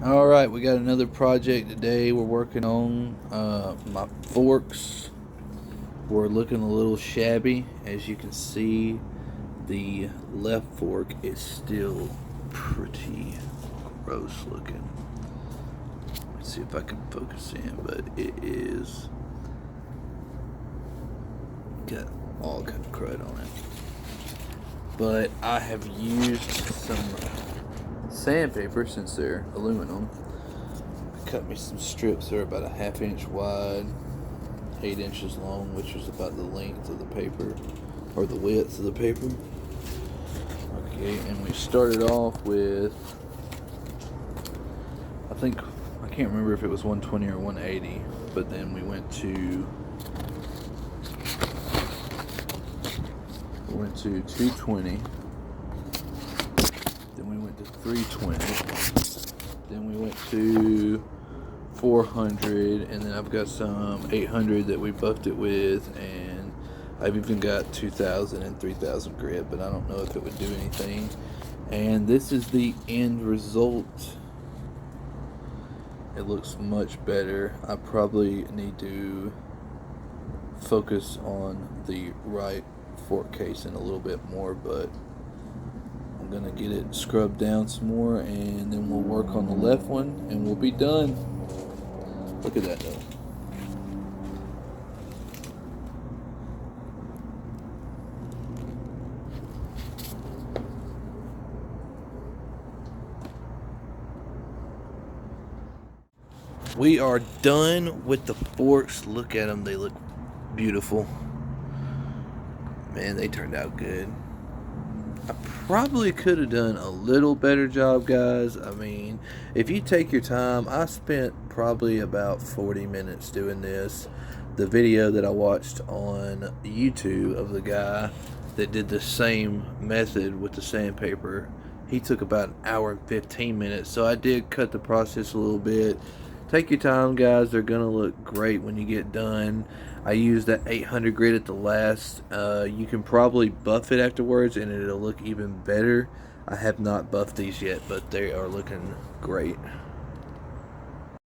Alright, we got another project today. We're working on my forks. We're looking a little shabby. As you can see, the left fork is still pretty gross looking. Let's see if I can focus in, but it is got all kind of crud on it. But I have used some sandpaper, since they're aluminum. Cut me some strips. They're about a 1/2 inch wide, 8 inches long, which is about the length of the paper, or the width of the paper. Okay, and we started off with, I can't remember if it was 120 or 180, but then we went to 220. Then we went to 320. Then we went to 400, and then I've got some 800 that we buffed it with, and I've even got 2000 and 3000 grit, but I don't know if it would do anything. And this is the end result. It looks much better. I probably need to focus on the right fork casing a little bit more, but I'm gonna get it scrubbed down some more, and then we'll work on the left one and we'll be done. Look at that though. We are done with the forks. Look at them, they look beautiful. Man, they turned out good. I probably could have done a little better job, guys. I mean, if you take your time, I spent probably about 40 minutes doing this. The video that I watched on YouTube of the guy that did the same method with the sandpaper, he took about an hour and 15 minutes. So I did cut the process a little bit. Take your time, guys. They're gonna look great when you get done. I used that 800 grit at the last. You can probably buff it afterwards and it'll look even better. I have not buffed these yet, but they are looking great.